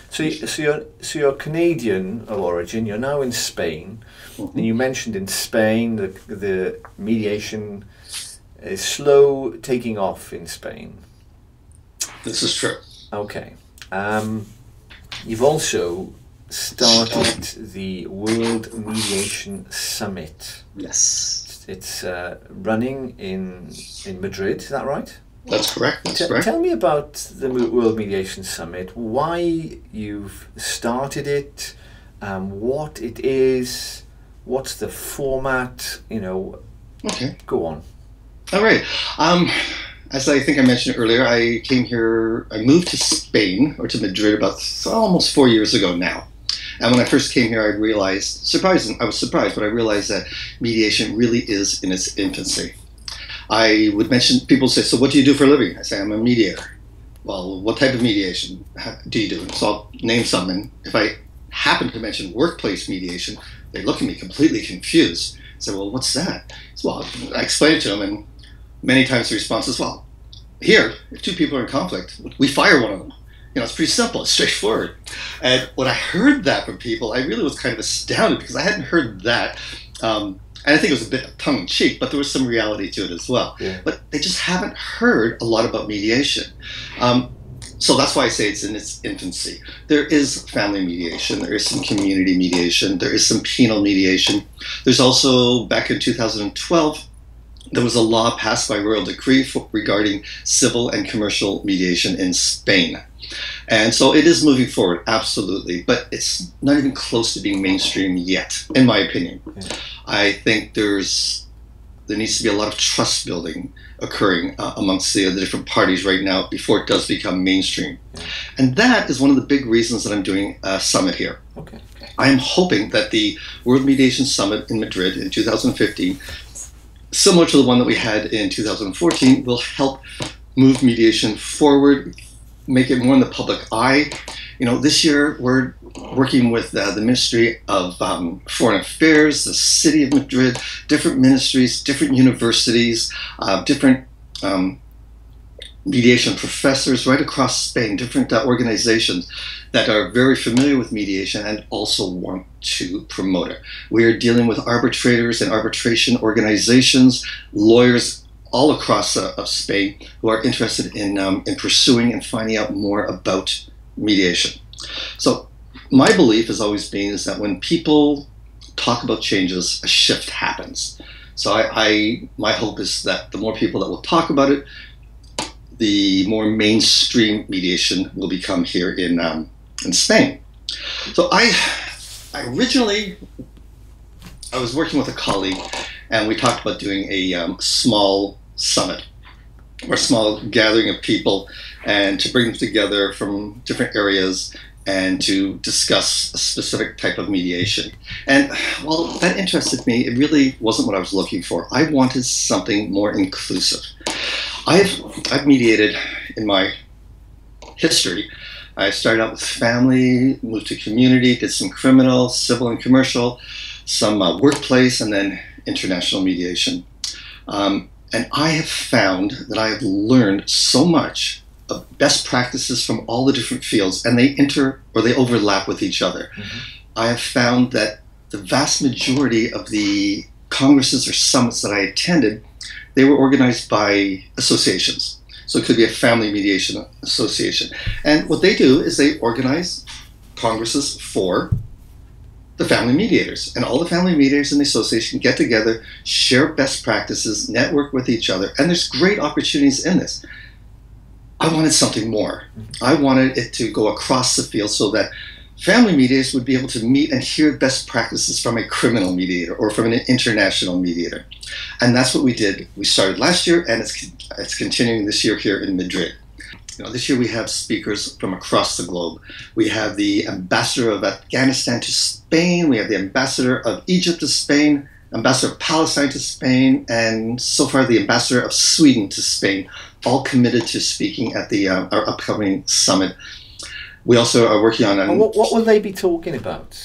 So you're Canadian of origin. You're now in Spain, and you mentioned in Spain the mediation is slow taking off in Spain. This is true. Okay. You've also started the World Mediation Summit. Yes. It's running in Madrid. Is that right? That's correct. That's correct. Tell me about the World Mediation Summit, why you've started it, what it is, what's the format, Okay. Go on. All right. As I think I mentioned earlier, I moved to Spain, or to Madrid, about almost 4 years ago now. And when I first came here, I was surprised, but I realized that mediation really is in its infancy. I would mention, people say, so what do you do for a living? I say, I'm a mediator. Well, what type of mediation do you do? So I'll name some, and if I happen to mention workplace mediation, they look at me completely confused. I say, well, what's that? So, well, I explain it to them, and many times the response is, well, here, if two people are in conflict, we fire one of them. It's pretty simple, it's straightforward. And when I heard that from people, I really was kind of astounded, because I hadn't heard that. And I think it was a bit tongue-in-cheek, but there was some reality to it as well. Yeah. But they just haven't heard a lot about mediation. So that's why I say it's in its infancy. There is family mediation, there is some community mediation, there is some penal mediation. There's also, back in 2012, there was a law passed by royal decree regarding civil and commercial mediation in Spain. And so it is moving forward, absolutely, but it's not even close to being mainstream yet, in my opinion. Yeah. I think there needs to be a lot of trust building occurring amongst the different parties right now before it does become mainstream. Yeah. And that is one of the big reasons that I'm doing a summit here. Okay. I am hoping that the World Mediation Summit in Madrid in 2015, similar to the one that we had in 2014, will help move mediation forward, make it more in the public eye. This year we're working with the Ministry of Foreign Affairs, the City of Madrid, different ministries, different universities, different mediation professors right across Spain, different organizations that are very familiar with mediation and also want to promote it. We are dealing with arbitrators and arbitration organizations, lawyers all across Spain who are interested in pursuing and finding out more about mediation. So my belief has always been is that when people talk about changes, a shift happens. So my hope is that the more people that will talk about it, the more mainstream mediation will become here in Spain. So I was working with a colleague, and we talked about doing a small summit, or a small gathering of people, and to bring them together from different areas and to discuss a specific type of mediation. And while that interested me, it really wasn't what I was looking for. I wanted something more inclusive. I've mediated in my history. I started out with family, moved to community, did some criminal, civil and commercial, some workplace, and then international mediation. And I have found that I have learned so much of best practices from all the different fields, and they overlap with each other. Mm-hmm. I have found that the vast majority of the congresses or summits that I attended, they were organized by associations. So it could be a family mediation association. And what they do is they organize congresses for the family mediators. And all the family mediators in the association get together, share best practices, network with each other. And there's great opportunities in this. I wanted something more. I wanted it to go across the field so that family mediators would be able to meet and hear best practices from a criminal mediator or from an international mediator. And that's what we did. We started last year, and it's continuing this year here in Madrid. This year we have speakers from across the globe. We have the ambassador of Afghanistan to Spain. We have the ambassador of Egypt to Spain, ambassador of Palestine to Spain, and so far the ambassador of Sweden to Spain, all committed to speaking at our upcoming summit. We also are working on... what will they be talking about?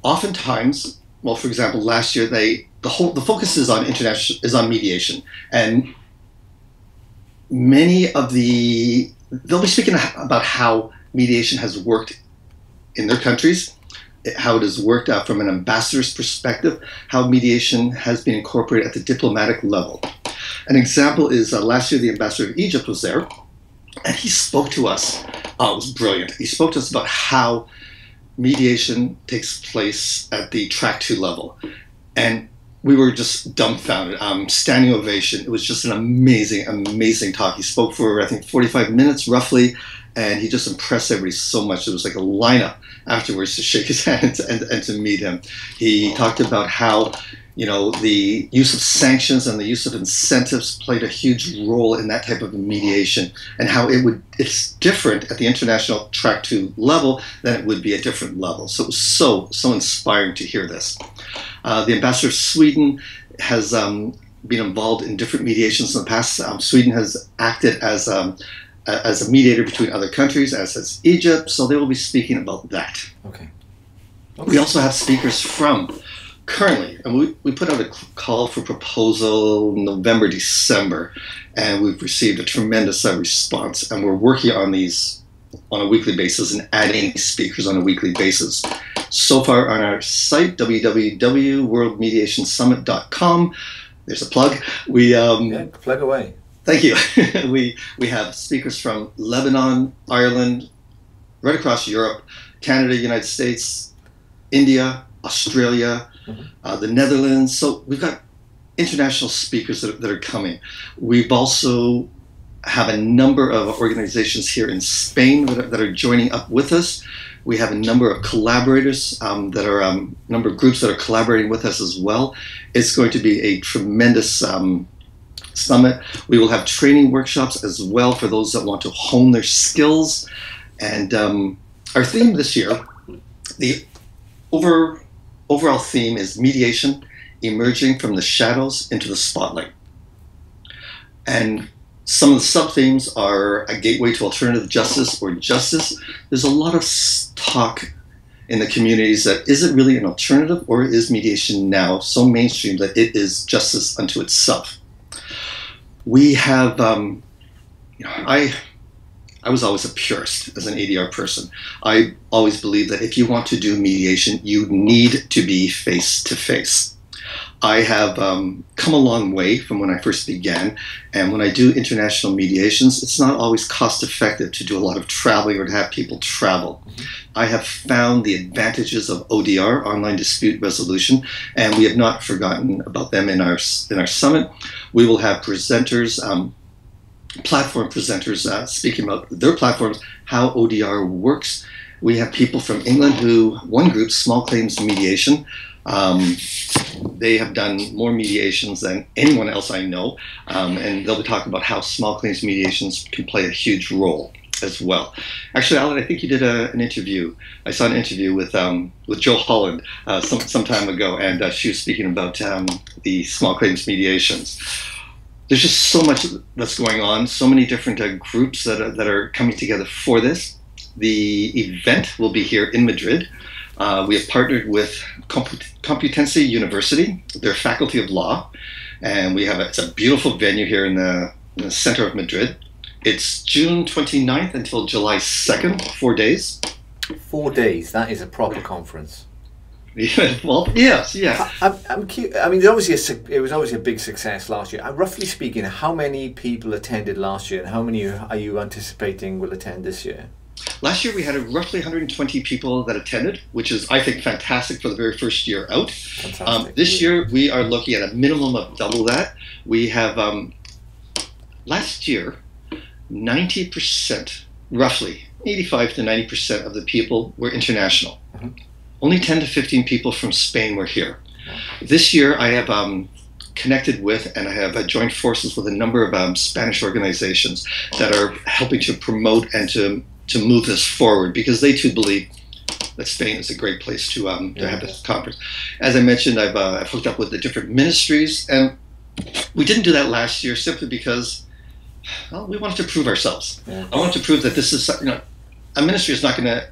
Oftentimes, well, for example, last year the focus is on mediation, and they'll be speaking about how mediation has worked in their countries, how it has worked out from an ambassador's perspective, how mediation has been incorporated at the diplomatic level. An example is last year the ambassador of Egypt was there, and he spoke to us. Oh, it was brilliant. He spoke to us about how mediation takes place at the track 2 level. And we were just dumbfounded, standing ovation. It was just an amazing, amazing talk. He spoke for, I think, 45 minutes roughly, and he just impressed everybody so much. It was like a lineup afterwards to shake his hand and to meet him. He talked about how, you know, the use of sanctions and the use of incentives played a huge role in that type of mediation, and how it's different at the international track 2 level than it would be at different levels. So it was so inspiring to hear this. The ambassador of Sweden has been involved in different mediations in the past. Sweden has acted as a mediator between other countries, as has Egypt, so they will be speaking about that. Okay. We also have speakers from currently, and we put out a call for proposal November, December, and we've received a tremendous response, and we're working on these on a weekly basis and adding speakers on a weekly basis. So far on our site, www.worldmediationsummit.com, there's a plug. Plug away. Thank you. we have speakers from Lebanon, Ireland, right across Europe, Canada, United States, India, Australia, the Netherlands. So we've got international speakers that are coming. We've also have a number of organizations here in Spain that are joining up with us. We have a number of collaborators that are a number of groups that are collaborating with us as well. It's going to be a tremendous summit. We will have training workshops as well for those that want to hone their skills. And our theme this year, the overall theme is mediation, emerging from the shadows into the spotlight. And some of the sub-themes are a gateway to alternative justice or justice. There's a lot of talk in the communities that is it really an alternative, or is mediation now so mainstream that it is justice unto itself? We have, I was always a purist as an ADR person. I always believed that if you want to do mediation, you need to be face-to-face. I have come a long way from when I first began, and when I do international mediations, it's not always cost-effective to do a lot of traveling or to have people travel. I have found the advantages of ODR, online dispute resolution, and we have not forgotten about them in our summit. We will have presenters, platform presenters speaking about their platforms, how ODR works. We have people from England one group, Small Claims Mediation, they have done more mediations than anyone else I know, and they'll be talking about how small claims mediations can play a huge role as well. Actually, Alan, I think you did an interview. I saw an interview with Jo Holland some time ago, and she was speaking about the small claims mediations. There's just so much that's going on, so many different groups that are coming together for this. The event will be here in Madrid. We have partnered with Complutense University, their Faculty of Law, and it's a beautiful venue here in the center of Madrid. It's June 29th until July 2nd, 4 days. 4 days, that is a proper conference. Well, yes, yeah. I'm curious. I mean, it was obviously a big success last year. Roughly speaking, how many people attended last year, and how many are you anticipating will attend this year? Last year we had roughly 120 people that attended, which is, I think, fantastic for the very first year out. Fantastic. This year we are looking at a minimum of double that. We have, last year, 90%, roughly 85 to 90% of the people were international. Only 10 to 15 people from Spain were here. This year I have connected with, and I have joined forces with a number of Spanish organizations that are helping to promote and to move this forward, because they too believe that Spain is a great place to have this conference. As I mentioned, I've hooked up with the different ministries, and we didn't do that last year simply because, well, we wanted to prove ourselves. I wanted to prove that this is, a ministry is not going to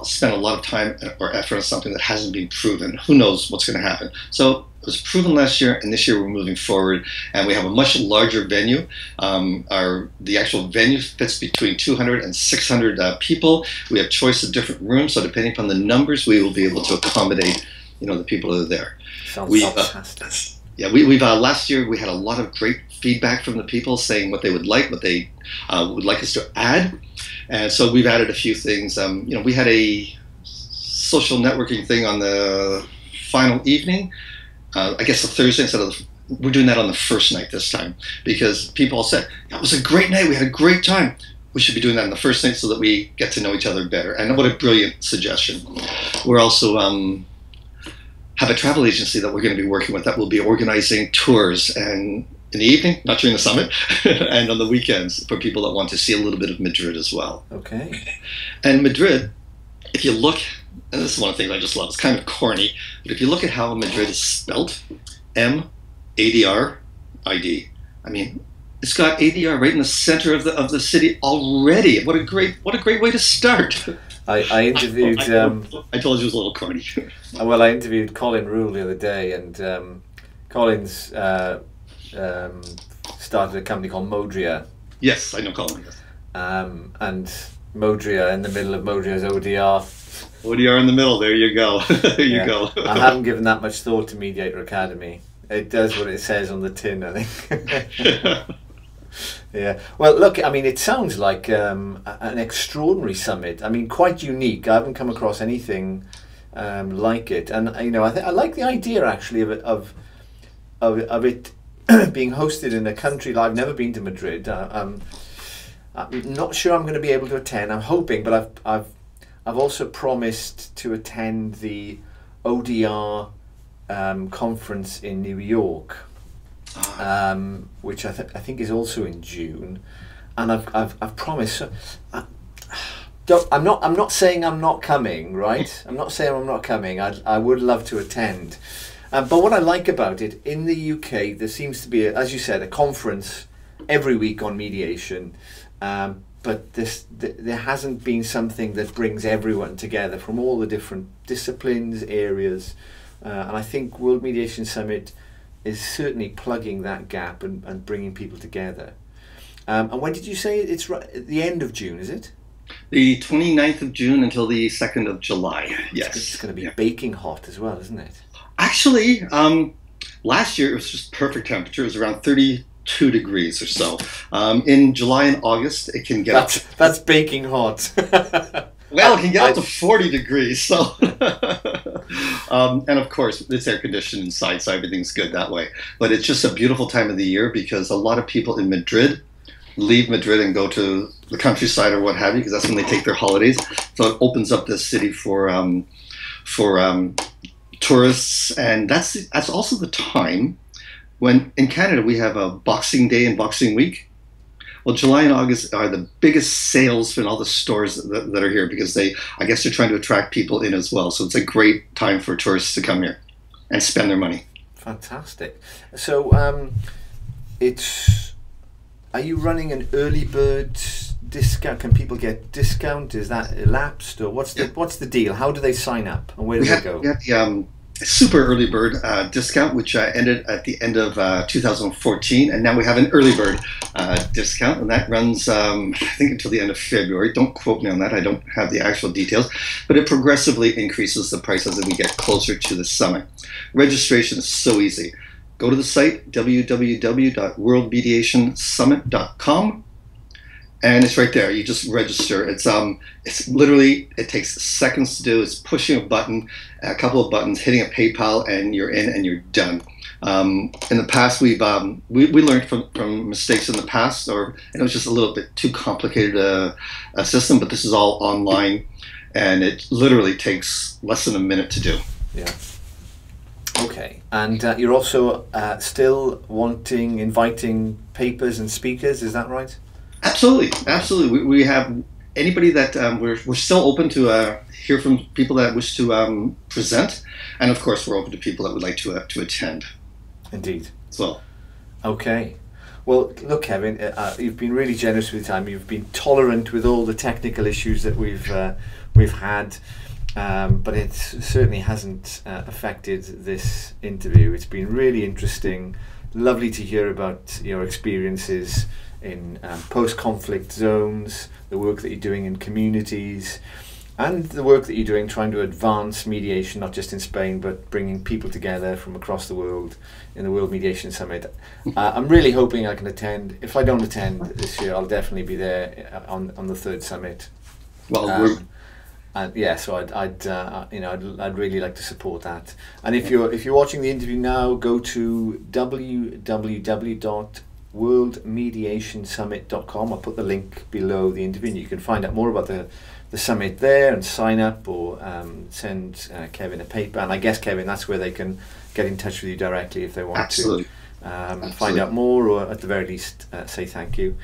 spend a lot of time or effort on something that hasn't been proven. Who knows what's going to happen? So it was proven last year, and this year we're moving forward, and we have a much larger venue. The actual venue fits between 200 and 600 people. We have choice of different rooms, so depending upon the numbers, we will be able to accommodate, the people that are there. Sounds fantastic. Yeah, we've last year we had a lot of great feedback from the people saying what they would like, what they would like us to add, and so we've added a few things. We had a social networking thing on the final evening. I guess the Thursday we're doing that on the first night this time, because people all said it was a great night. We had a great time. We should be doing that on the first night so that we get to know each other better. And what a brilliant suggestion. We're also have a travel agency that we're going to be working with that will be organizing tours and in the evening, not during the summit, and on the weekends for people that want to see a little bit of Madrid as well. Okay. And Madrid, if you look, and this is one of the things I just love, it's kind of corny, but if you look at how Madrid is spelt, M-A-D-R-I-D. I mean, it's got ADR right in the center of the city already. What a great way to start. I interviewed. I told you it was a little corny. Well, I interviewed Colin Rule the other day, and Colin's started a company called Modria. Yes, I know Colin. Yes. And Modria, in the middle of Modria's ODR. ODR in the middle. There you go. There you go. I haven't given that much thought to Mediator Academy. It does what it says on the tin, I think. Yeah. Well, look, I mean, it sounds like an extraordinary summit. I mean, quite unique. I haven't come across anything like it, and I like the idea actually of it being hosted in a country. I've never been to Madrid. I'm not sure I'm going to be able to attend. I'm hoping, but I've also promised to attend the ODR conference in New York. Which I think is also in June, and I've promised. I'm not saying I'm not coming, right? I'm not saying I'm not coming. I would love to attend, but what I like about it in the UK, there seems to be, as you said, a conference every week on mediation, but there hasn't been something that brings everyone together from all the different disciplines, areas, and I think World Mediation Summit is certainly plugging that gap and bringing people together. And when did you say it's right at the end of June, is it? The 29th of June until the 2nd of July, yes. It's going to be baking hot as well, isn't it? Actually, last year it was just perfect temperature. It was around 32 degrees or so. In July and August, it can get That's baking hot. Well, it can get up to 40 degrees, so... and of course, it's air conditioned inside, so everything's good that way. But it's just a beautiful time of the year because a lot of people in Madrid leave Madrid and go to the countryside or what have you, because that's when they take their holidays. So it opens up this city for tourists, and that's also the time when in Canada we have a Boxing Day and Boxing Week. Well, July and August are the biggest sales in all the stores that are here because I guess they're trying to attract people in as well. So it's a great time for tourists to come here and spend their money. Fantastic. So are you running an early bird discount? Can people get discount? Is that elapsed, or what's the deal? How do they sign up, and where do they go? We had the super early bird discount, which ended at the end of 2014, and now we have an early bird discount, and that runs I think until the end of February. Don't quote me on that, I don't have the actual details, but it progressively increases the prices as we get closer to the summit. Registration is so easy. Go to the site www.worldmediationsummit.com, and it's right there. You just register. It's literally, it takes seconds to do. It's pushing a button, a couple of buttons, hitting a PayPal, and you're in and you're done. In the past, we learned from mistakes in the past, or it was just a little bit too complicated a system. But this is all online, and it literally takes less than a minute to do. Yeah. Okay, and you're also still inviting papers and speakers. Is that right? Absolutely, absolutely. We have anybody that we're still open to hear from people that wish to present, and of course we're open to people that would like to attend. Indeed. As well. Okay. Well, look, Kevin, you've been really generous with your time. You've been tolerant with all the technical issues that we've had, but it certainly hasn't affected this interview. It's been really interesting. Lovely to hear about your experiences in post-conflict zones, the work that you're doing in communities, and the work that you're doing trying to advance mediation, not just in Spain, but bringing people together from across the world in the World Mediation Summit. I'm really hoping I can attend. If I don't attend this year, I'll definitely be there on the third summit. Well, and yeah, so I'd really like to support that. And if you're watching the interview now, go to www.worldmediationsummit.com. I'll put the link below the interview, and you can find out more about the summit there and sign up, or send Kevin a paper. And I guess, Kevin, that's where they can get in touch with you directly if they want absolutely. to find out more, or at the very least say thank you.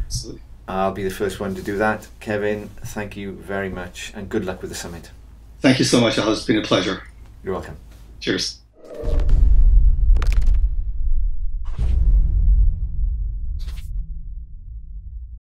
Absolutely. I'll be the first one to do that. Kevin, thank you very much, and good luck with the summit. Thank you so much, Al. It's been a pleasure. You're welcome. Cheers.